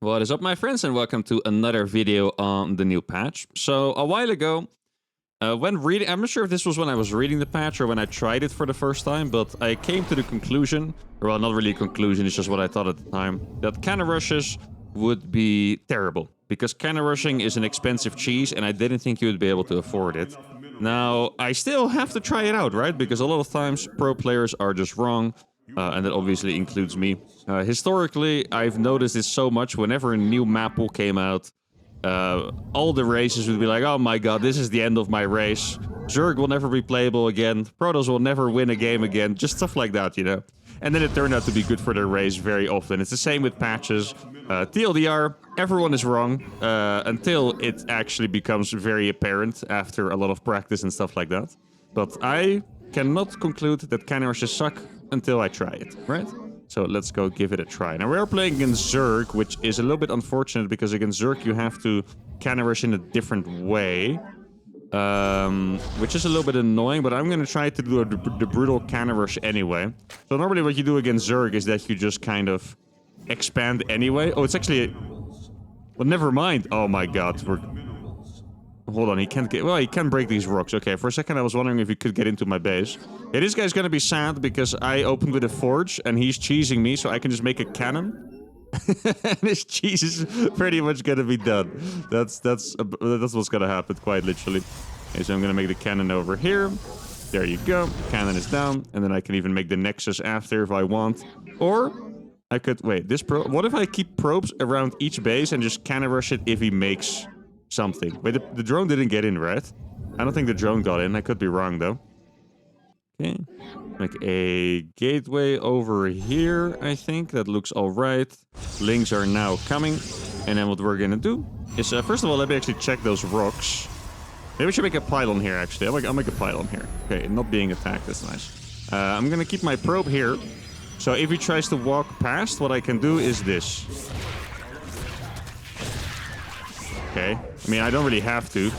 What is up, my friends, and welcome to another video on the new patch. So, a while ago, when reading, I'm not sure if this was when I was reading the patch or when I tried it for the first time, but I came to the conclusion, or well, not really a conclusion, it's just what I thought at the time, that cannon rushes would be terrible, because cannon rushing is an expensive cheese, and I didn't think you would be able to afford it. Now, I still have to try it out, right? Because a lot of times, pro players are just wrong. And that obviously includes me. Historically, I've noticed this so much. Whenever a new map pool came out, all the races would be like, oh my god, this is the end of my race. Zerg will never be playable again. Protoss will never win a game again. Just stuff like that, you know? And then it turned out to be good for their race very often. It's the same with patches. TLDR, everyone is wrong until it actually becomes very apparent after a lot of practice and stuff like that. But I cannot conclude that cannon rushes suck until I try it, right? So let's go give it a try. Now we are playing against Zerg, which is a little bit unfortunate because against Zerg you have to cannon rush in a different way, which is a little bit annoying, but I'm going to try to do the brutal cannon rush anyway. So normally what you do against Zerg is that you just kind of expand anyway. Oh, it's actually... Well, never mind. Oh my god, we're... Hold on, he can't get... Well, he can break these rocks. Okay, for a second I was wondering if he could get into my base. Yeah, this guy's gonna be sad because I opened with a forge and he's cheesing me, so I can just make a cannon. And his cheese is pretty much gonna be done. That's what's gonna happen, quite literally. Okay, so I'm gonna make the cannon over here. There you go. Cannon is down. And then I can even make the nexus after if I want. Or... I could... Wait, this probe... What if I keep probes around each base and just cannon rush it if he makes... something. Wait, the drone didn't get in, right? I don't think the drone got in. I could be wrong, though. Okay. Make a gateway over here, I think. That looks alright. Links are now coming. And then what we're gonna do is, first of all, let me actually check those rocks. Maybe we should make a pylon here, actually. I'll make a pylon here. Okay, not being attacked. That's nice. I'm gonna keep my probe here. So if he tries to walk past, what I can do is this. Okay. I mean, I don't really have to.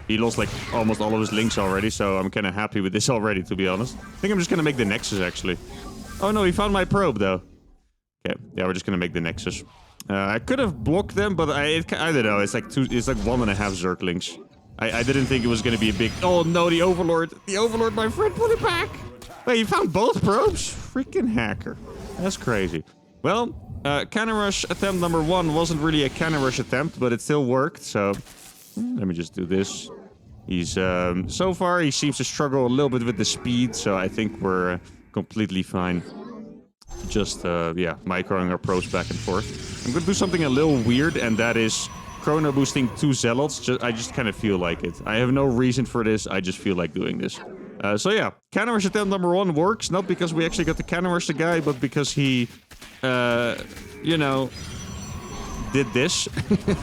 He lost, like, almost all of his links already, so I'm kind of happy with this already, to be honest. I think I'm just going to make the Nexus, actually. Oh, no, he found my probe, though. Okay. Yeah, we're just going to make the Nexus. I could have blocked them, but I don't know. It's like 1.5 Zerglings. I didn't think it was going to be a big... Oh, no, the Overlord. The Overlord, my friend, put it back. Wait, you found both probes? Freaking hacker. That's crazy. Well... cannon rush attempt number 1 wasn't really a cannon rush attempt, but it still worked, so... Let me just do this. He's, so far, he seems to struggle a little bit with the speed, so I think we're completely fine. Just, yeah, microing our probes back and forth. I'm gonna do something a little weird, and that is chrono boosting 2 zealots. I just kind of feel like it. I have no reason for this, I just feel like doing this. So yeah, cannon rush attempt number 1 works, not because we actually got the cannon rush the guy, but because he... you know, did this.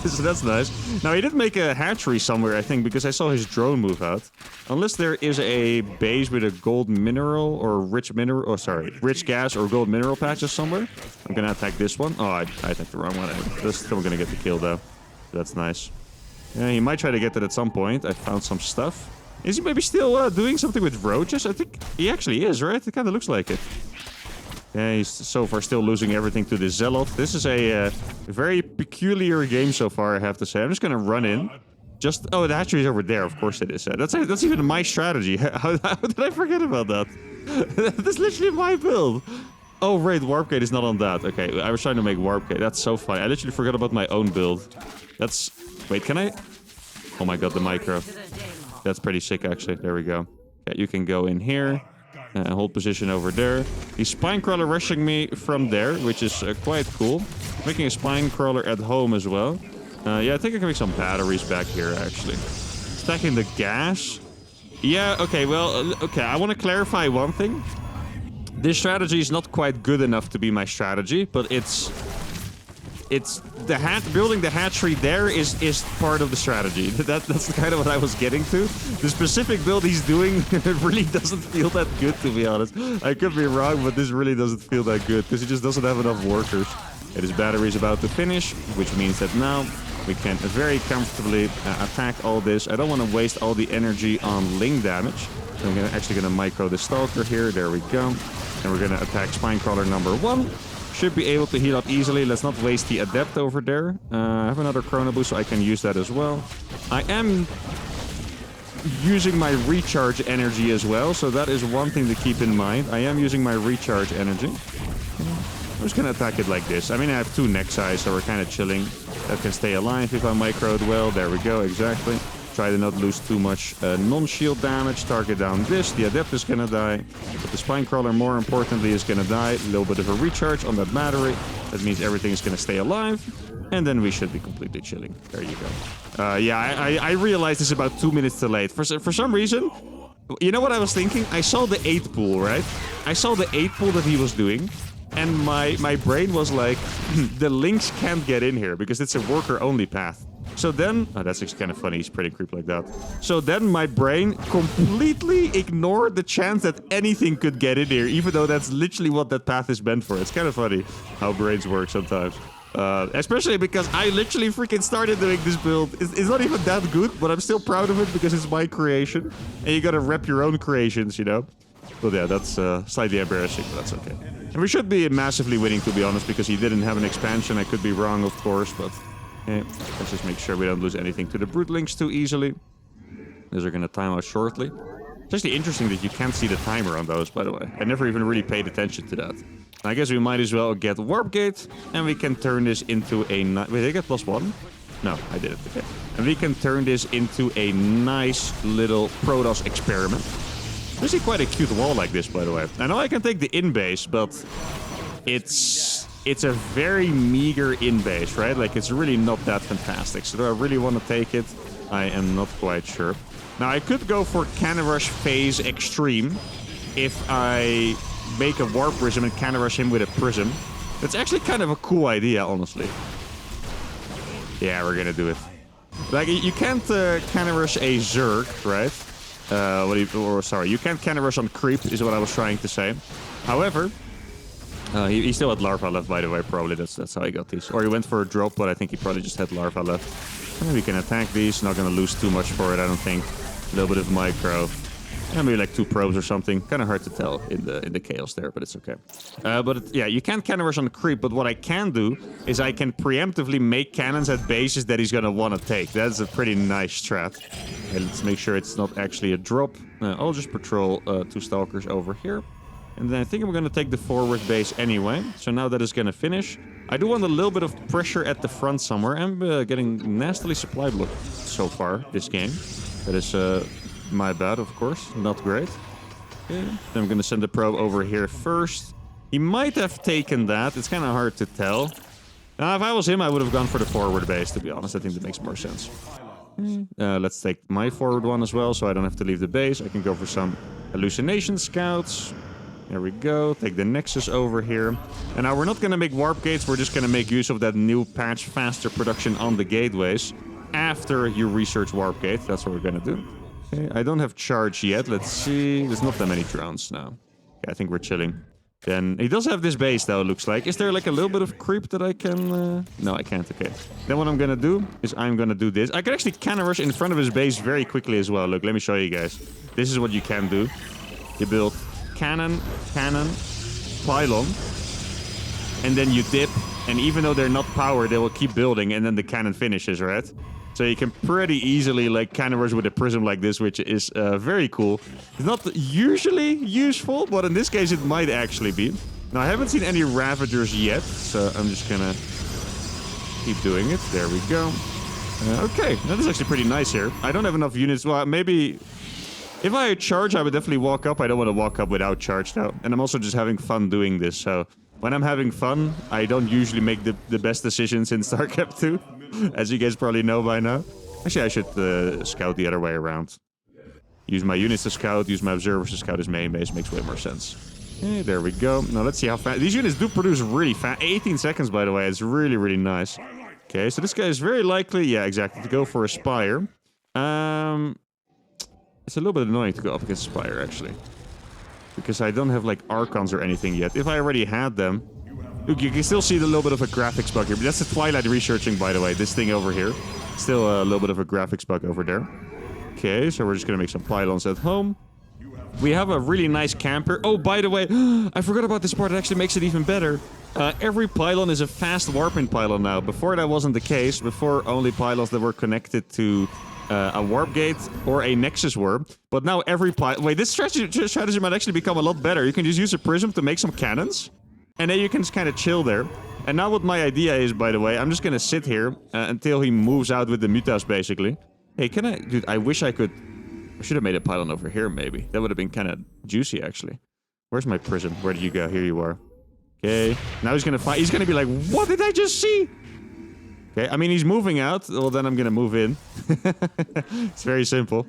So that's nice. Now, he did make a hatchery somewhere, I think, because I saw his drone move out. Unless there is a base with a gold mineral or rich mineral, oh, sorry, rich gas or gold mineral patches somewhere. I'm gonna attack this one. Oh, I attacked the wrong one. I'm still gonna get the kill, though. That's nice. Yeah, he might try to get that at some point. I found some stuff. Is he maybe still doing something with roaches? I think he actually is, right? It kind of looks like it. Yeah, he's so far still losing everything to the Zealot. This is a very peculiar game so far, I have to say. I'm just gonna run in. Just... Oh, the hatchery is over there. Of course it is. That's even my strategy. How did I forget about that? That's literally my build. Oh, right. Warp Gate is not on that. Okay, I was trying to make Warp Gate. That's so funny. I literally forgot about my own build. That's... Wait, can I... Oh my god, the micro. That's pretty sick, actually. There we go. Okay, you can go in here. Hold position over there. He's spine crawler rushing me from there, which is quite cool. Making a spine crawler at home as well. Yeah, I think I can make some batteries back here, actually. Stacking the gas. Yeah, okay, well, okay, I want to clarify one thing. This strategy is not quite good enough to be my strategy, but it's building the hatchery there is part of the strategy. That's kind of what I was getting to. The specific build he's doing really doesn't feel that good, to be honest. I could be wrong, but this really doesn't feel that good because he just doesn't have enough workers. And his battery is about to finish, which means that now we can very comfortably attack all this. I don't want to waste all the energy on ling damage. So I'm actually gonna micro the stalker here. There we go. And we're gonna attack spine crawler number 1. Should be able to heal up easily. Let's not waste the Adept over there. I have another Chrono Boost, so I can use that as well. I am using my recharge energy as well, so that is one thing to keep in mind. I am using my recharge energy. I'm just gonna attack it like this. I mean, I have 2 Nexi, so we're kind of chilling. That can stay alive if I microed well. There we go, exactly. Try to not lose too much non-shield damage. Target down this. The Adept is gonna die. But the Spinecrawler, more importantly, is gonna die. A little bit of a recharge on that battery. That means everything is gonna stay alive. And then we should be completely chilling. There you go. Yeah, I realized this about 2 minutes too late. For some reason, you know what I was thinking? I saw the 8 pool, right? I saw the 8 pool that he was doing. And my brain was like, the Lynx can't get in here because it's a worker-only path. So then, oh, that's actually kind of funny, he's pretty creep like that. So then my brain completely ignored the chance that anything could get in here, even though that's literally what that path is meant for. It's kind of funny how brains work sometimes. Especially because I literally freaking started doing this build. It's not even that good, but I'm still proud of it because it's my creation. And you gotta rep your own creations, you know? But yeah, that's slightly embarrassing, but that's okay. And we should be massively winning, to be honest, because he didn't have an expansion. I could be wrong, of course, but... Okay, let's just make sure we don't lose anything to the Brute Links too easily. Those are going to time out shortly. It's actually interesting that you can't see the timer on those, by the way. I never even really paid attention to that. I guess we might as well get Warp Gate, and we can turn this into a... Wait, did I get +1? No, I didn't. Okay. And we can turn this into a nice little Protoss experiment. This is quite a cute wall like this, by the way. I know I can take the in-base, but it's a very meager in-base, right? Like, it's really not that fantastic. So do I really want to take it? I am not quite sure. Now, I could go for Cannon Rush Phase Extreme if I make a Warp Prism and Cannon Rush him with a Prism. That's actually kind of a cool idea, honestly. Yeah, we're gonna do it. Like, you can't Cannon Rush a Zerg, right? Sorry, you can't Cannon Rush on Creep, is what I was trying to say. However... he still had Larva left, by the way, probably. That's how he got these. Or he went for a drop, but I think he probably just had Larva left. And we can attack these. Not going to lose too much for it, I don't think. A little bit of micro. And maybe like 2 probes or something. Kind of hard to tell in the chaos there, but it's okay. Yeah, you can't cannon rush on the creep, but what I can do is I can preemptively make cannons at bases that he's going to want to take. That's a pretty nice strat. Okay, let's make sure it's not actually a drop. I'll just patrol 2 Stalkers over here. And then I think I'm going to take the forward base anyway. So now that is going to finish. I do want a little bit of pressure at the front somewhere. I'm getting nastily supply blocked so far this game. That is my bad, of course. Not great. Okay. Then I'm going to send the probe over here first. He might have taken that. It's kind of hard to tell. Now, if I was him, I would have gone for the forward base, to be honest. I think that makes more sense. Let's take my forward one as well, so I don't have to leave the base. I can go for some hallucination scouts. There we go. Take the Nexus over here. And now we're not going to make warp gates. We're just going to make use of that new patch, faster production on the gateways. After you research warp gate. That's what we're going to do. Okay, I don't have charge yet. Let's see. There's not that many drones now. Okay, I think we're chilling. Then he does have this base, though, it looks like. Is there like a little bit of creep that I can... No, I can't. Okay. Then what I'm going to do is I'm going to do this. I can actually cannon rush in front of his base very quickly as well. Look, let me show you guys. This is what you can do. You build... Cannon, pylon, and then you dip, and even though they're not powered, they will keep building, and then the cannon finishes, right? So you can pretty easily, like, cannon rush with a prism like this, which is very cool. It's not usually useful, but in this case, it might actually be. Now, I haven't seen any Ravagers yet, so I'm just gonna keep doing it. There we go. Okay, that is actually pretty nice here. I don't have enough units. Well, maybe... If I had charge, I would definitely walk up. I don't want to walk up without charge now. And I'm also just having fun doing this. So when I'm having fun, I don't usually make the best decisions in StarCraft 2. As you guys probably know by now. Actually, I should scout the other way around. Use my units to scout. Use my observers to scout his main base. Makes way more sense. Okay, there we go. Now let's see how fast... These units do produce really fast. 18 seconds, by the way. It's really, really nice. Okay, so this guy is very likely... Yeah, exactly. To go for a Spire. It's a little bit annoying to go up against Spire, actually. Because I don't have, like, Archons or anything yet. If I already had them... Look, you can still see the little bit of a graphics bug here. But that's the Twilight researching, by the way. This thing over here. Still a little bit of a graphics bug over there. Okay, so we're just gonna make some pylons at home. We have a really nice camper. Oh, by the way, I forgot about this part. It actually makes it even better. Every pylon is a fast warping pylon now. Before that wasn't the case. Before only pylons that were connected to a warp gate or a nexus were. But now every pylon... Wait, this strategy might actually become a lot better. You can just use a prism to make some cannons. And then you can just kind of chill there. And now what my idea is, by the way, I'm just going to sit here until he moves out with the mutas, basically. Hey, can I... Dude, I wish I could... I should have made a pylon over here, maybe. That would have been kind of juicy, actually. Where's my prism? Where did you go? Here you are. Okay. Now he's gonna fight. He's gonna be like, what did I just see? Okay, I mean, he's moving out. Well, then I'm gonna move in. It's very simple.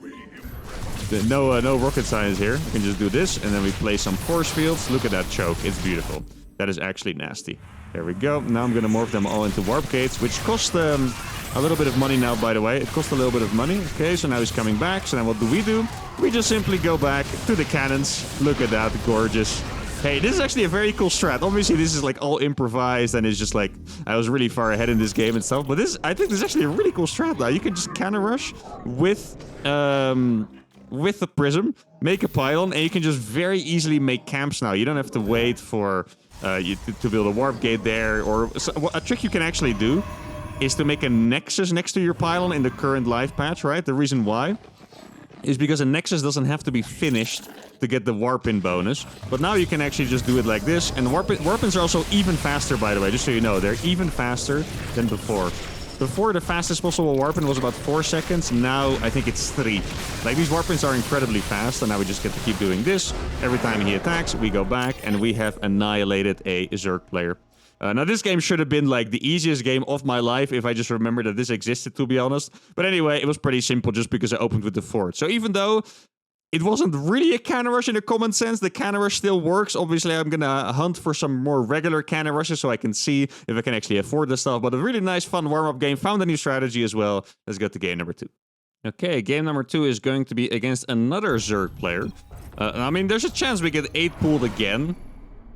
No rocket science here. We can just do this, and then we play some force fields. Look at that choke. It's beautiful. That is actually nasty. There we go. Now I'm gonna morph them all into warp gates, which cost a little bit of money now, by the way. It cost a little bit of money. Okay, so now he's coming back. So then what do? We just simply go back to the cannons. Look at that. Gorgeous. Hey, this is actually a very cool strat. Obviously, this is like all improvised and it's just like, I was really far ahead in this game and stuff. But I think this is actually a really cool strat now. You can just cannon rush with the prism, make a pylon, and you can just very easily make camps now. You don't have to wait for to build a warp gate there. Or a trick you can actually do is to make a nexus next to your pylon in the current live patch, right? The reason why is because a nexus doesn't have to be finished to get the warp-in bonus. But now you can actually just do it like this. And warp-ins are also even faster, by the way, just so you know. They're even faster than before. Before, the fastest possible warp-in was about 4 seconds. Now, I think it's 3. Like, these warp-ins are incredibly fast, and now we just get to keep doing this. Every time he attacks, we go back, and we have annihilated a Zerg player. Now, this game should have been, like, the easiest game of my life if I just remembered that this existed, to be honest. But anyway, it was pretty simple just because I opened with the fort. So even though it wasn't really a cannon rush in a common sense, the cannon rush still works. Obviously, I'm gonna hunt for some more regular cannon rushes so I can see if I can actually afford this stuff. But a really nice, fun warm-up game. Found a new strategy as well. Let's get to game number 2. Okay, game number 2 is going to be against another Zerg player. I mean, there's a chance we get 8 pulled again.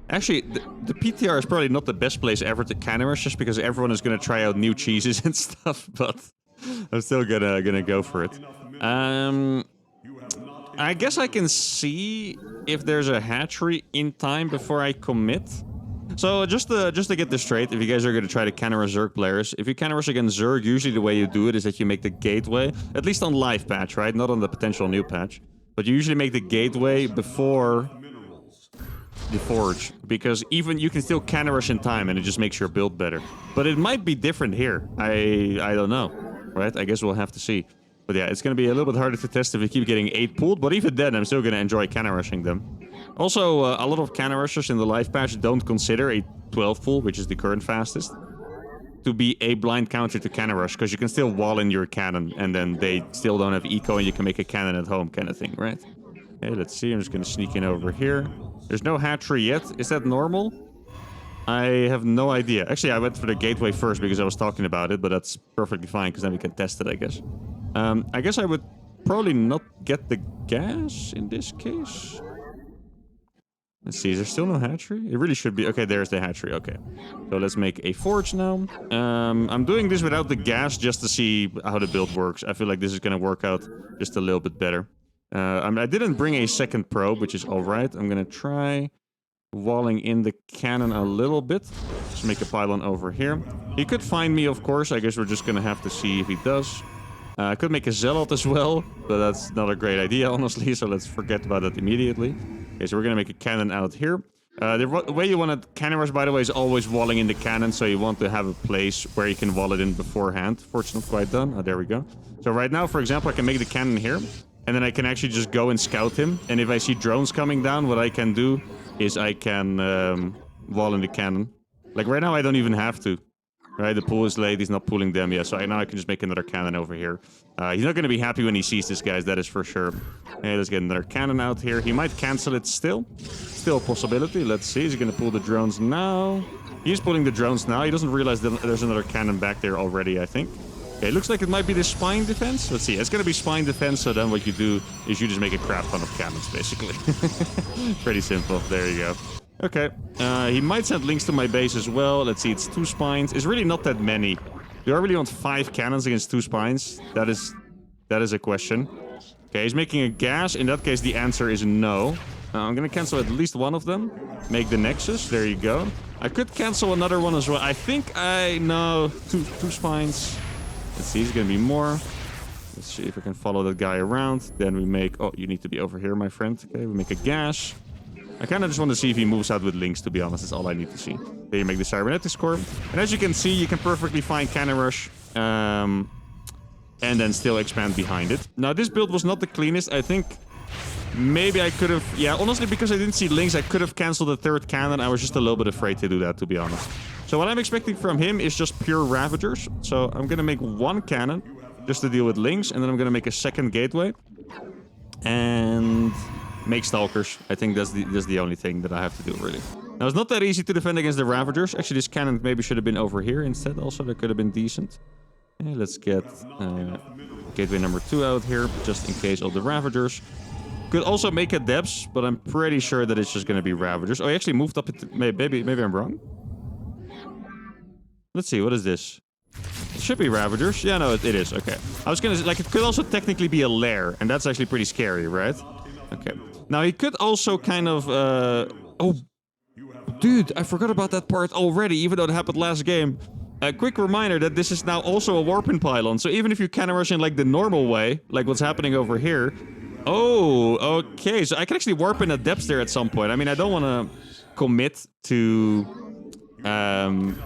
Actually, the PTR is probably not the best place ever to cannon rush, just because everyone is going to try out new cheeses and stuff, but I'm still gonna go for it. I guess I can see if there's a hatchery in time before I commit. So just to get this straight, if you guys are going to try to cannon rush Zerg players, if you cannon rush against Zerg, usually the way you do it is that you make the gateway, at least on live patch, right? Not on the potential new patch. But you usually make the gateway before the forge, because even you can still cannon rush in time and it just makes your build better. But it might be different here. I don't know, right? I guess we'll have to see. But yeah, it's going to be a little bit harder to test if we keep getting 8 pulled, but even then I'm still going to enjoy cannon rushing them. Also, a lot of cannon rushers in the live patch don't consider a 12 pull, which is the current fastest, to be a blind counter to cannon rush, because you can still wall in your cannon and then they still don't have eco and you can make a cannon at home kind of thing, right? Okay, let's see. I'm just going to sneak in over here. There's no hatchery yet. Is that normal? I have no idea. Actually, I went for the gateway first because I was talking about it, but that's perfectly fine because then we can test it, I guess. I guess I would probably not get the gas in this case. Let's see, is there still no hatchery? It really should be. Okay, there's the hatchery. Okay. So let's make a forge now. I'm doing this without the gas just to see how the build works. I feel like this is going to work out just a little bit better. I didn't bring a second probe, which is alright. I'm going to try walling in the cannon a little bit. Just make a pylon over here. He could find me, of course. I guess we're just going to have to see if he does. I could make a zealot as well, but that's not a great idea, honestly, so let's forget about that immediately. Okay, so we're going to make a cannon out here. The way you want to cannon rush, by the way, is always walling in the cannon, so you want to have a place where you can wall it in beforehand. Fortunately, not quite done. Oh, there we go. So right now, for example, I can make the cannon here, and then I can actually just go and scout him. And if I see drones coming down, what I can do is I can wall in the cannon. Like right now, I don't even have to. Right, the pool is late, he's not pulling them yet, so now I can just make another cannon over here. He's not going to be happy when he sees this, guys, that is for sure. Okay, let's get another cannon out here. He might cancel it still. Still a possibility. Let's see, he's going to pull the drones now. He's pulling the drones now. He doesn't realize that there's another cannon back there already, I think. Okay, looks like it might be the spine defense. Let's see, it's going to be spine defense, so then what you do is you just make a crap ton of cannons, basically. Pretty simple. There you go. Okay, he might send links to my base as well. Let's see, it's 2 spines. It's really not that many. Do I really want 5 cannons against 2 spines? That is a question. Okay, he's making a gas. In that case, the answer is no. I'm gonna cancel at least one of them. Make the nexus. There you go. I could cancel another one as well. I think I know two spines. Let's see, it's going to be more. Let's see if we can follow that guy around. Then we make... Oh, you need to be over here, my friend. Okay, we make a gas. I kind of just want to see if he moves out with links, to be honest. That's all I need to see. Then you make the Cybernetics Core. And as you can see, you can perfectly find Cannon Rush. And then still expand behind it. Now, this build was not the cleanest. I think maybe I could have... Yeah, honestly, because I didn't see links, I could have canceled the third cannon. I was just a little bit afraid to do that, to be honest. So what I'm expecting from him is just pure Ravagers. So I'm going to make one cannon just to deal with links. And then I'm going to make a second gateway. And make Stalkers. I think that's the only thing that I have to do, really. Now, it's not that easy to defend against the Ravagers. Actually, this cannon maybe should have been over here instead also. That could have been decent. Okay, let's get gateway number 2 out here, just in case of the Ravagers. Could also make a Depths, but I'm pretty sure that it's just going to be Ravagers. Oh, I actually moved up it. Maybe I'm wrong. Let's see, what is this? It should be Ravagers. Yeah, no, it is. Okay. I was going to... Like, it could also technically be a lair, and that's actually pretty scary, right? Okay. Now, he could also kind of... Oh, dude, I forgot about that part already, even though it happened last game. A quick reminder that this is now also a Warping Pylon. So even if you cannon rush in like the normal way, like what's happening over here... Oh, okay. So I can actually warp in a depth there at some point. I mean, I don't want to commit to,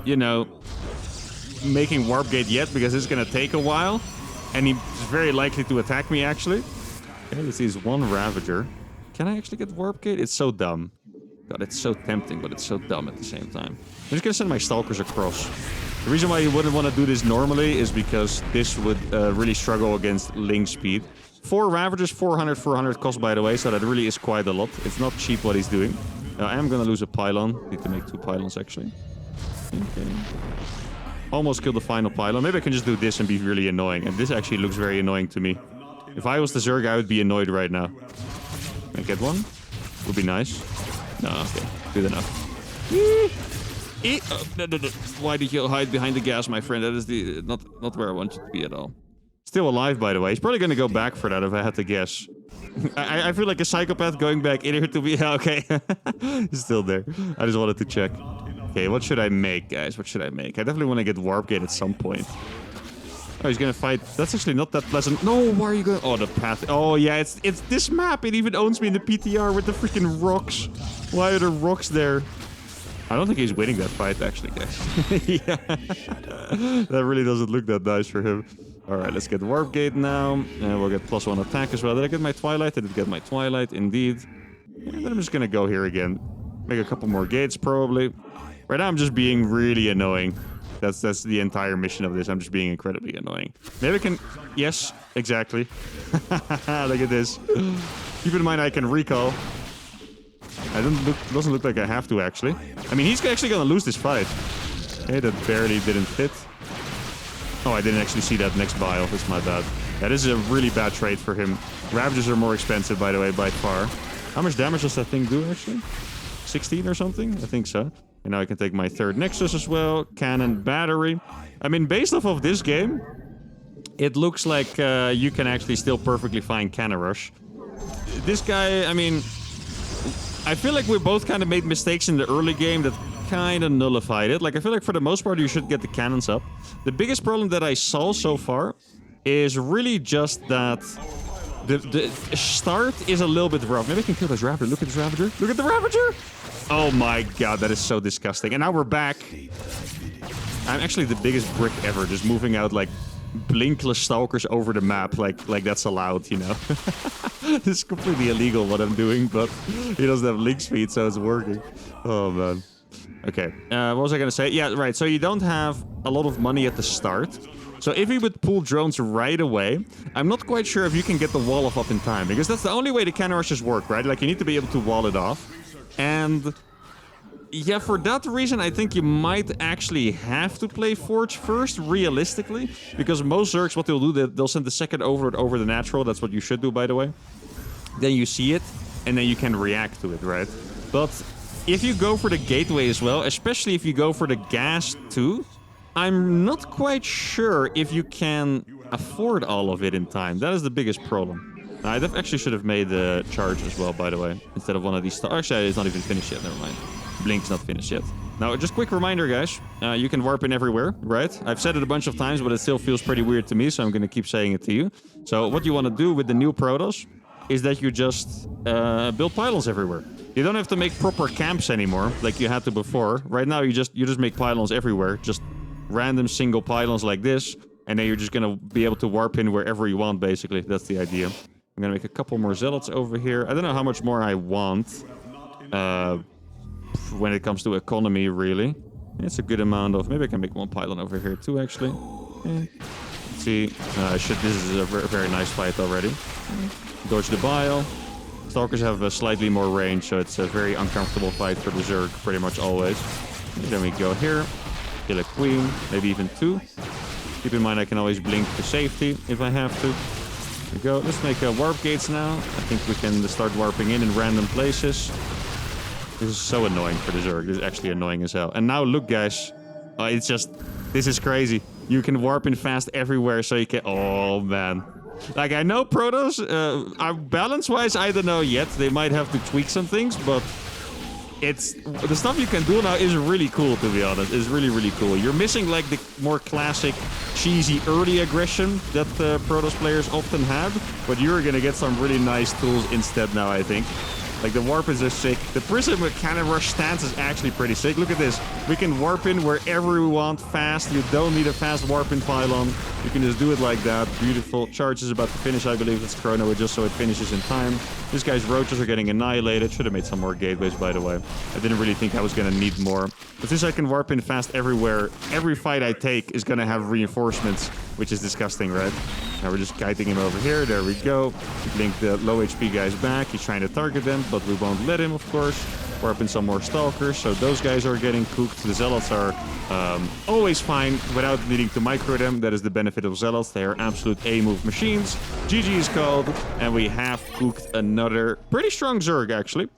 you know, making Warp Gate yet, because it's going to take a while. And he's very likely to attack me, actually. Okay, let's see, it's one Ravager. Can I actually get Warp Gate? It's so dumb. God, it's so tempting, but it's so dumb at the same time. I'm just going to send my Stalkers across. The reason why you wouldn't want to do this normally is because this would really struggle against link speed. 4 Ravagers, 400 cost, by the way, so that really is quite a lot. It's not cheap what he's doing. I am going to lose a pylon. Need to make 2 pylons, actually. Okay. Almost killed the final pylon. Maybe I can just do this and be really annoying. And this actually looks very annoying to me. If I was the Zerg, I would be annoyed right now. Can I get one? Would be nice. No, okay. Good enough. No. Why did you hide behind the gas, my friend? That is the not where I want you to be at all. Still alive, by the way. He's probably going to go back for that if I had to guess. I feel like a psychopath going back in here to be... Okay. He's still there. I just wanted to check. Okay, what should I make, guys? What should I make? I definitely want to get Warp Gate at some point. Oh, he's going to fight... That's actually not that pleasant. No, why are you going... Oh, the path... Oh, yeah, it's this map. It even owns me in the PTR with the freaking rocks. Why are there rocks there? I don't think he's winning that fight, actually, guys. Yeah. That really doesn't look that nice for him. Alright, let's get Warp Gate now. And we'll get +1 attack as well. Did I get my Twilight? I did get my Twilight, indeed. And then I'm just gonna go here again. Make a couple more gates, probably. Right now, I'm just being really annoying. That's the entire mission of this. I'm just being incredibly annoying. Maybe I can... Yes, exactly. Look at this. Keep in mind, I can recall. Doesn't look like I have to, actually. I mean, he's actually gonna lose this fight. Okay, that barely didn't fit. Oh, I didn't actually see that next vial. That's my bad. That is a really bad trade for him. Ravagers are more expensive, by the way, by far. How much damage does that thing do, actually? 16 or something? I think so. And now I can take my third Nexus as well. Cannon, battery. I mean, based off of this game, it looks like you can actually still perfectly find Cannon Rush. This guy, I mean... I feel like we both kind of made mistakes in the early game that kind of nullified it. Like, I feel like for the most part, you should get the cannons up. The biggest problem that I saw so far is really just that the start is a little bit rough. Maybe I can kill this Ravager. Look at this Ravager. Look at the Ravager! Oh my god, that is so disgusting. And now we're back. I'm actually the biggest brick ever, just moving out like blinkless Stalkers over the map, like that's allowed, you know. It's completely illegal what I'm doing, but he doesn't have link speed, so it's working. Oh man. Okay, what was I gonna say? Yeah, right, so you don't have a lot of money at the start. So if you would pull drones right away, I'm not quite sure if you can get the wall off up in time, because that's the only way the cannon rushes work, right? Like, you need to be able to wall it off. And yeah, for that reason, I think you might actually have to play Forge first, realistically. Because most Zergs, what they'll do, they'll send the second over the natural. That's what you should do, by the way. Then you see it, and then you can react to it, right? But if you go for the gateway as well, especially if you go for the gas too, I'm not quite sure if you can afford all of it in time. That is the biggest problem. I actually should have made the charge as well, by the way, instead of one of these... Actually, it's not even finished yet, never mind. blink's not finished yet. Now, just quick reminder, guys. You can warp in everywhere, right? I've said it a bunch of times, but it still feels pretty weird to me, so I'm going to keep saying it to you. So what you want to do with the new Protoss is that you just build pylons everywhere. You don't have to make proper camps anymore, like you had to before. Right now, you just make pylons everywhere. Just random single pylons like this, and then you're just going to be able to warp in wherever you want, basically. That's the idea. I'm going to make a couple more zealots over here. I don't know how much more I want. When it comes to economy, really. It's a good amount of... Maybe I can make one pylon over here too, actually. Let's see. This is a very nice fight already. Dodge the bile. Stalkers have a slightly more range, so it's a very uncomfortable fight for the Zerg, pretty much always. Then we go here. Kill a queen, maybe even two. Keep in mind I can always blink to safety if I have to. Here we go. Let's make warp gates now. I think we can start warping in random places. This is so annoying for the Zerg. This is actually annoying as hell. And now look, guys. It's just... This is crazy. You can warp in fast everywhere, so you can... Oh, man. Like, I know Protoss, balance-wise, I don't know yet. They might have to tweak some things, but... It's... The stuff you can do now is really cool, to be honest. It's really, really cool. You're missing, like, the more classic, cheesy, early aggression that Protoss players often had. But you're gonna get some really nice tools instead now, I think. Like, the warp is just sick. The Prism Cannon Rush stance is actually pretty sick. Look at this. We can warp in wherever we want fast. You don't need a fast warp in pylon. You can just do it like that. Beautiful. Charge is about to finish, I believe. It's chrono, just so it finishes in time. This guy's roaches are getting annihilated. Should have made some more gateways, by the way. I didn't really think I was going to need more. But since I can warp in fast everywhere, every fight I take is going to have reinforcements, which is disgusting, right? Now we're just kiting him over here. There we go. Blink the low HP guys back. He's trying to target them, but we won't let him, of course. Warp in some more stalkers, so those guys are getting cooked. The zealots are always fine without needing to micro them. That is the benefit of zealots. They are absolute A-move machines. GG is called, and we have cooked another pretty strong Zerg, actually.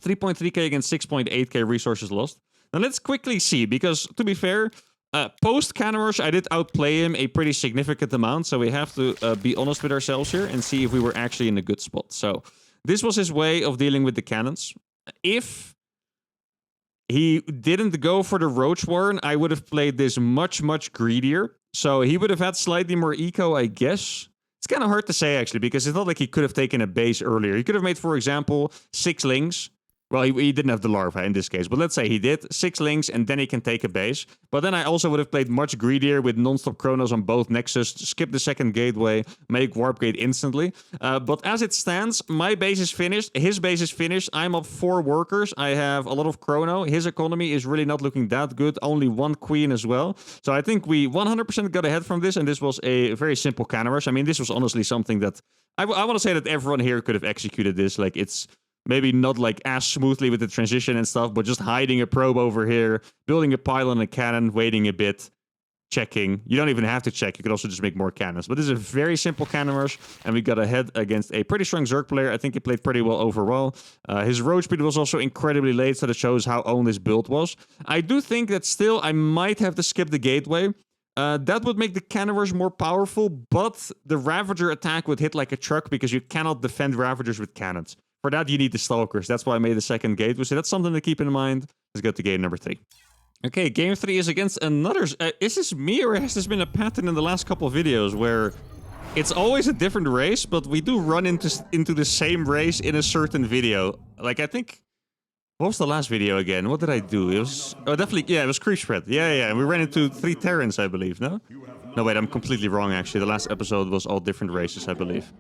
3.3k against 6.8k resources lost. Now let's quickly see, because to be fair, post Cannon Rush, I did outplay him a pretty significant amount, so we have to be honest with ourselves here and see if we were actually in a good spot. So this was his way of dealing with the cannons. If he didn't go for the Roach Warren, I would have played this much, much greedier. So he would have had slightly more eco, I guess. It's kind of hard to say, actually, because it's not like he could have taken a base earlier. He could have made, for example, 6 lings. Well, he didn't have the larva in this case, but let's say he did 6 links and then he can take a base. But then I also would have played much greedier with non-stop chronos on both nexus, skip the second gateway, make warp gate instantly. But as it stands, my base is finished, his base is finished. I'm up 4 workers. I have a lot of chrono. His economy is really not looking that good. Only 1 queen as well. So I think we 100% got ahead from this, and this was a very simple Cannon Rush. I mean, this was honestly something that I want to say that everyone here could have executed this. Like, it's maybe not like as smoothly with the transition and stuff, but just hiding a probe over here, building a pylon and a cannon, waiting a bit, checking. You don't even have to check. You could also just make more cannons. But this is a very simple Cannon Rush, and we got ahead against a pretty strong Zerg player. I think he played pretty well overall. His road speed was also incredibly late, so that shows how owned his build was. I do think that still I might have to skip the gateway. That would make the Cannon Rush more powerful, but the Ravager attack would hit like a truck because you cannot defend Ravagers with cannons. For that, you need the Stalkers. That's why I made the second gateway. So that's something to keep in mind. Let's go to game number 3. Okay, game 3 is against another... is this me, or has this been a pattern in the last couple of videos where it's always a different race, but we do run into the same race in a certain video? Like, I think... What was the last video again? What did I do? It was... Oh, definitely... Yeah, it was Creep Spread. Yeah. We ran into 3 Terrans, I believe, no? No, wait, I'm completely wrong, actually. The last episode was all different races, I believe.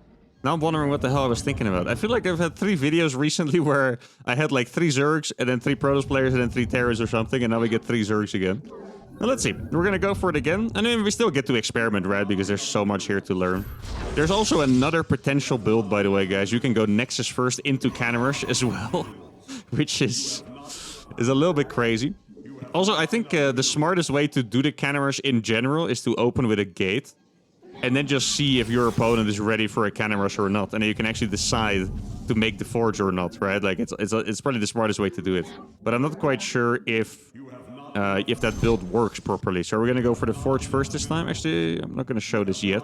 Now I'm wondering what the hell I was thinking about. I feel like I've had 3 videos recently where I had like 3 Zergs and then 3 Protoss players and then 3 Terrors or something, and now we get 3 Zergs again. Now let's see. We're gonna go for it again. And then we still get to experiment, right? Because there's so much here to learn. There's also another potential build, by the way, guys. You can go Nexus first into Cannon Rush as well, which is a little bit crazy. Also, I think the smartest way to do the Cannon Rush in general is to open with a gate. And then just see if your opponent is ready for a Cannon Rush or not. And then you can actually decide to make the Forge or not, right? Like, it's probably the smartest way to do it. But I'm not quite sure if that build works properly. So we're going to go for the Forge first this time. Actually, I'm not going to show this yet.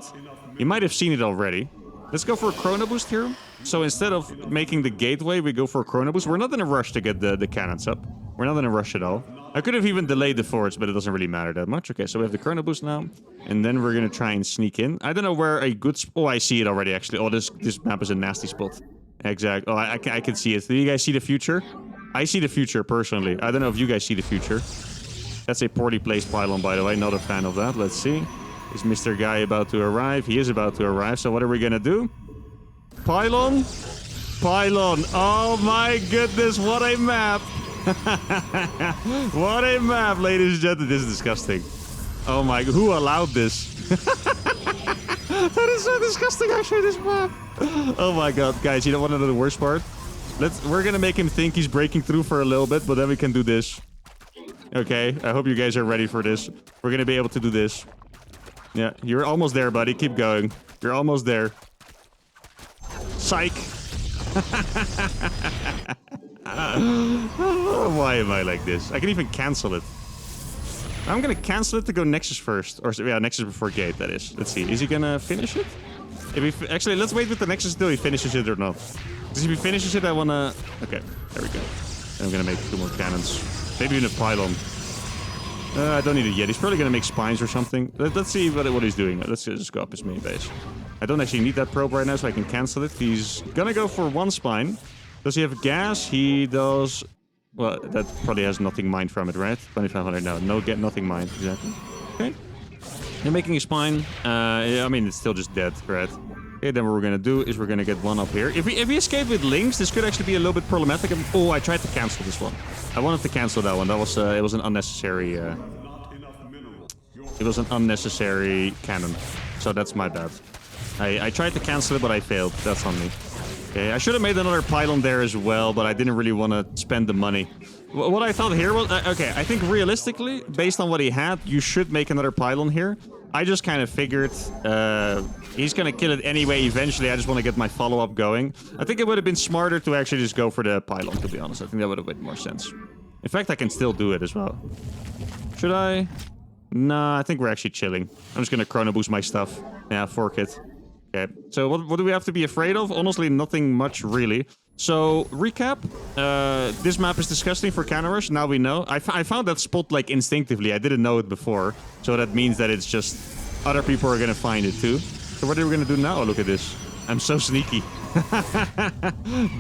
You might have seen it already. Let's go for a Chrono Boost here. So instead of making the gateway, we go for a Chrono Boost. We're not in a rush to get the cannons up. We're not in a rush at all. I could have even delayed the forts, but it doesn't really matter that much. Okay, so we have the Chrono Boost now. And then we're going to try and sneak in. I don't know where a good... Oh, I see it already, actually. Oh, this map is a nasty spot. Exact. Oh, I can see it. Do you guys see the future? I see the future, personally. I don't know if you guys see the future. That's a poorly placed pylon, by the way. Not a fan of that. Let's see. Is Mr. Guy about to arrive? He is about to arrive. So what are we going to do? Pylon? Pylon. Oh, my goodness. What a map. What a map, ladies and gentlemen. This is disgusting. Oh my... Who allowed this? That is so disgusting, actually, this map. Oh my god. Guys, you don't want to know the worst part? We're gonna make him think he's breaking through for a little bit, but then we can do this. Okay, I hope you guys are ready for this. We're gonna be able to do this. Yeah, you're almost there, buddy. Keep going. You're almost there. Psych. Why am I like this? I can even cancel it. I'm gonna cancel it to go Nexus first. Or, yeah, Nexus before gate, that is. Let's see. Is he gonna finish it? Actually, let's wait with the Nexus until he finishes it or not. Because if he finishes it, I wanna... Okay, there we go. And I'm gonna make 2 more cannons. Maybe even a pylon. I don't need it yet. He's probably gonna make spines or something. Let's see what he's doing. Let's just go up his main base. I don't actually need that probe right now, so I can cancel it. He's gonna go for 1 spine. Does he have gas? He does... Well, that probably has nothing mined from it, right? 2500 now. No, get nothing mined. Exactly. Okay. They're making a spine. Yeah, I mean, it's still just dead, right? Okay, then what we're gonna do is we're gonna get 1 up here. If we escape with links, this could actually be a little bit problematic. Oh, I tried to cancel this one. I wanted to cancel that one. That was it was an unnecessary it was an unnecessary cannon. So that's my bad. I tried to cancel it, but I failed. That's on me. Okay, I should have made another pylon there as well, but I didn't really want to spend the money. What I thought here was... okay, I think realistically, based on what he had, you should make another pylon here. I just kind of figured he's going to kill it anyway eventually. I just want to get my follow-up going. I think it would have been smarter to actually just go for the pylon, to be honest. I think that would have made more sense. In fact, I can still do it as well. Should I? Nah, I think we're actually chilling. I'm just going to chrono boost my stuff. Yeah, fork it. Okay, so what do we have to be afraid of? Honestly, nothing much, really. So, recap. This map is disgusting for cannon rush. Now we know. I found that spot, like, instinctively. I didn't know it before. So that means that it's just... Other people are gonna find it, too. So what are we gonna do now? Oh, look at this. I'm so sneaky.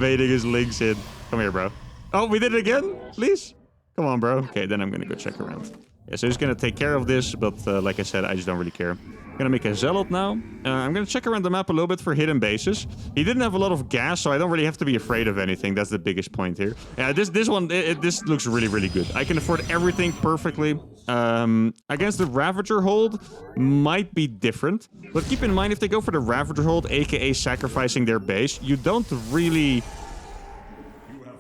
Baiting his links in. Come here, bro. Oh, we did it again? Please? Come on, bro. Okay, then I'm gonna go check around. Yeah, so he's gonna take care of this, but like I said, I just don't really care. I'm gonna make a zealot now. I'm gonna check around the map a little bit for hidden bases. He didn't have a lot of gas, so I don't really have to be afraid of anything. That's the biggest point here. Yeah, this one, this looks really, really good. I can afford everything perfectly. Against the Ravager hold, might be different. But keep in mind, if they go for the Ravager hold, aka sacrificing their base, you don't really...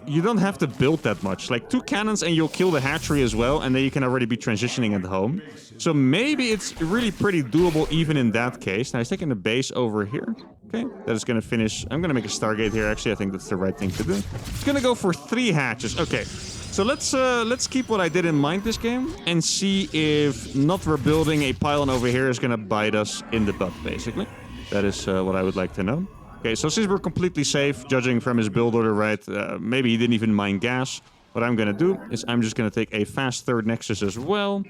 You don't have to build that much. Like 2 cannons and you'll kill the hatchery as well, and then you can already be transitioning at home. So maybe it's really pretty doable even in that case. Now he's taking the base over here. Okay, that is going to finish. I'm going to make a Stargate here, actually. I think that's the right thing to do. He's going to go for 3 hatches. Okay, so let's keep what I did in mind this game and see if not rebuilding a pylon over here is going to bite us in the butt, basically. That is what I would like to know. Okay, so since we're completely safe, judging from his build order, right, maybe he didn't even mine gas. What I'm going to do is I'm just going to take a fast 3rd Nexus as well.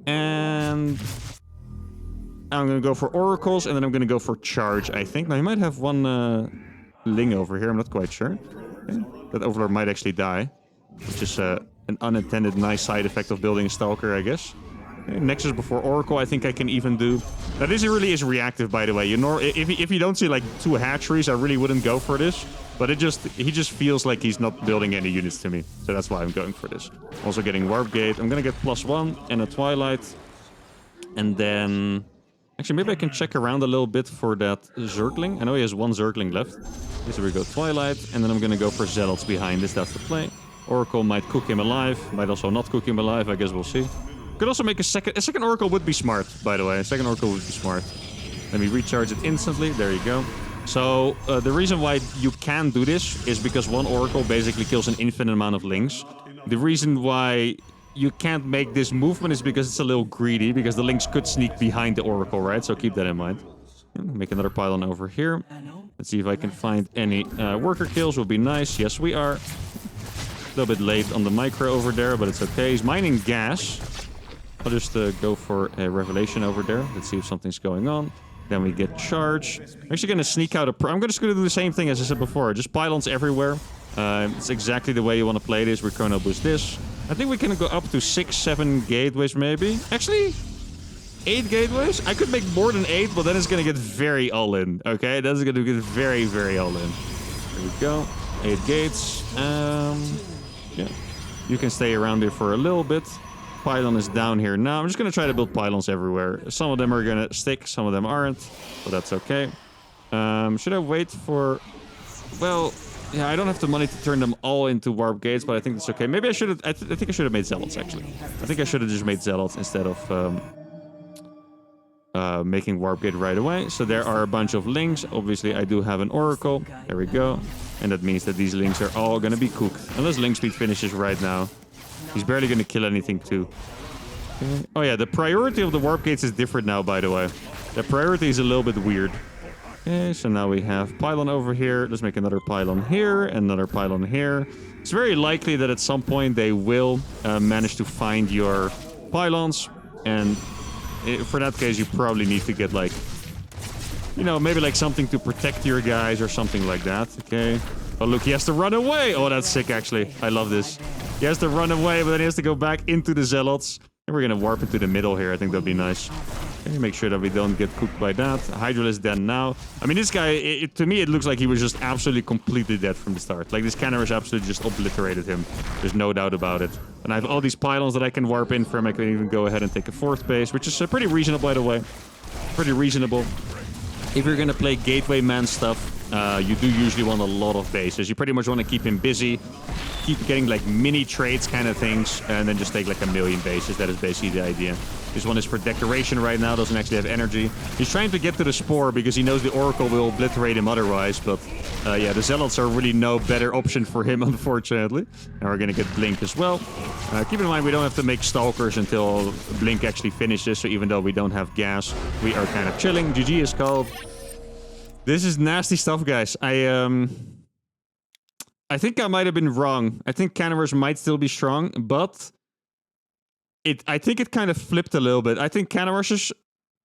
And I'm going to go for Oracles, and then I'm going to go for Charge, I think. Now, he might have 1 Ling over here. I'm not quite sure. Okay. That Overlord might actually die, which is an unintended nice side effect of building a Stalker, I guess. Nexus before Oracle, I think I can even do. Now, this really is reactive, by the way. If you don't see, like, 2 hatcheries, I really wouldn't go for this. But he just feels like he's not building any units to me. So that's why I'm going for this. Also getting Warp Gate. I'm going to get +1 and a Twilight. And then... Actually, maybe I can check around a little bit for that Zergling. I know he has 1 Zergling left. Okay, so we go Twilight. And then I'm going to go for Zealots behind this. That's the play. Oracle might cook him alive. Might also not cook him alive. I guess we'll see. Could also make a second Oracle would be smart, by the way. A second Oracle would be smart. Let me recharge it instantly. There you go. So, the reason why you can do this is because 1 Oracle basically kills an infinite amount of links. The reason why you can't make this movement is because it's a little greedy, because the links could sneak behind the Oracle, right? So keep that in mind. Make another pylon over here. Let's see if I can find any worker kills. Will be nice. Yes, we are. A little bit late on the micro over there, but it's okay. He's mining gas. I'll just go for a revelation over there. Let's see if something's going on. Then we get charged. I'm actually going to sneak out I'm just going to do the same thing as I said before. Just pylons everywhere. It's exactly the way you want to play this. We're going to boost this. I think we can go up to 6, 7 gateways maybe. Actually, 8 gateways? I could make more than 8, but then it's going to get very all-in. Okay, that's going to get very, very all-in. There we go. 8 gates. Yeah. You can stay around here for a little bit. Pylon is down here now. I'm just going to try to build pylons everywhere. Some of them are going to stick, some of them aren't. But that's okay. Should I wait for... Well, yeah, I don't have the money to turn them all into warp gates, but I think that's okay. Maybe I should have... I think I should have made zealots, actually. I think I should have just made zealots instead of... making warp gate right away. So there are a bunch of links. Obviously, I do have an oracle. There we go. And that means that these links are all going to be cooked. Unless link speed finishes right now. He's barely going to kill anything too. Okay. Oh yeah, the priority of the warp gates is different now, by the way. The priority is a little bit weird. Okay, so now we have pylon over here. Let's make another pylon here, another pylon here. It's very likely that at some point they will manage to find your pylons. And for that case, you probably need to get like, you know, maybe like something to protect your guys or something like that. Okay. Oh, look, he has to run away. Oh, that's sick, actually. I love this. He has to run away, but then he has to go back into the zealots. And we're going to warp into the middle here. I think that'll be nice. Okay, make sure that we don't get cooked by that. Hydra is dead now. I mean, this guy, to me, it looks like he was just absolutely completely dead from the start. Like, this cannon absolutely just obliterated him. There's no doubt about it. And I have all these pylons that I can warp in from. I can even go ahead and take a 4th base, which is pretty reasonable, by the way. Pretty reasonable. If you're going to play gateway man stuff, you do usually want a lot of bases. You pretty much want to keep him busy, keep getting like mini trades kind of things, and then just take like 1,000,000 bases. That is basically the idea. This one is for decoration right now, doesn't actually have energy. He's trying to get to the spore because he knows the oracle will obliterate him otherwise, but yeah, the zealots are really no better option for him, unfortunately. And we're going to get blink as well. Keep in mind, we don't have to make stalkers until blink actually finishes, so even though we don't have gas, we are kind of chilling. GG is called. This is nasty stuff, guys. I think I might have been wrong. I think Canavers might still be strong, but I think it kind of flipped a little bit. I think Canavers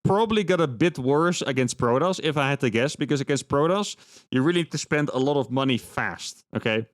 probably got a bit worse against Protoss, if I had to guess, because against Protoss, you really need to spend a lot of money fast, okay?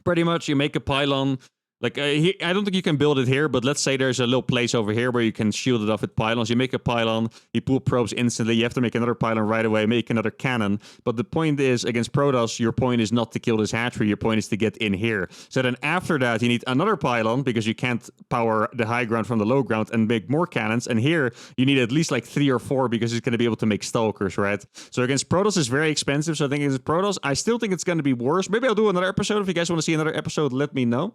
Pretty much, you make a pylon. Like, I don't think you can build it here, but let's say there's a little place over here where you can shield it off with pylons. You make a pylon, you pull probes instantly, you have to make another pylon right away, make another cannon. But the point is, against Protoss, your point is not to kill this hatchery, your point is to get in here. So then after that, you need another pylon, because you can't power the high ground from the low ground and make more cannons. And here, you need at least like 3 or 4, because it's going to be able to make stalkers, right? So against Protoss, it's very expensive, so I think against Protoss, I still think it's going to be worse. Maybe I'll do another episode. If you guys want to see another episode, let me know.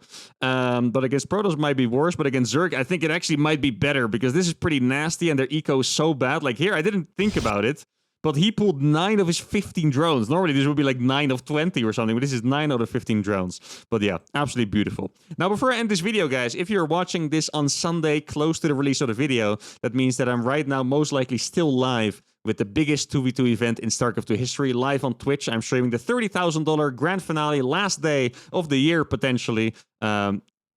But against Protoss might be worse, but against Zerg, I think it actually might be better, because this is pretty nasty and their eco is so bad. Like here, I didn't think about it, but he pulled 9 of his 15 drones. Normally, this would be like 9 of 20 or something, but this is 9 out of 15 drones. But yeah, absolutely beautiful. Now, before I end this video, guys, if you're watching this on Sunday, close to the release of the video, that means that I'm right now most likely still live with the biggest 2v2 event in StarCraft 2 history, live on Twitch. I'm streaming the $30,000 grand finale, last day of the year, potentially.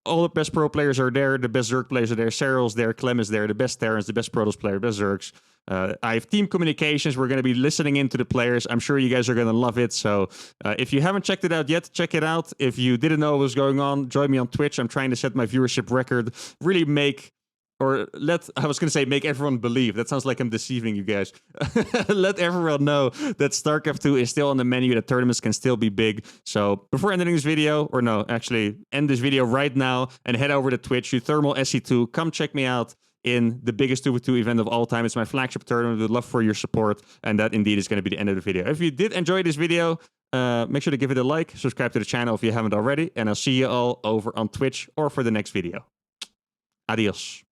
All the best pro players are there, the best Zerg players are there, Cyril's there, Clem is there, the best Terrans, the best Protoss player, best Zergs. I have team communications. We're going to be listening into the players. I'm sure you guys are going to love it. So if you haven't checked it out yet, check it out. If you didn't know what was going on, join me on Twitch. I'm trying to set my viewership record, really make... Or I was going to say, make everyone believe. That sounds like I'm deceiving you guys. Let everyone know that StarCraft 2 is still on the menu, that tournaments can still be big. So before ending this video, or no, actually end this video right now and head over to Twitch, uThermal SC2. Come check me out in the biggest 2v2 event of all time. It's my flagship tournament. We'd love for your support. And that indeed is going to be the end of the video. If you did enjoy this video, make sure to give it a like, subscribe to the channel if you haven't already. And I'll see you all over on Twitch or for the next video. Adios.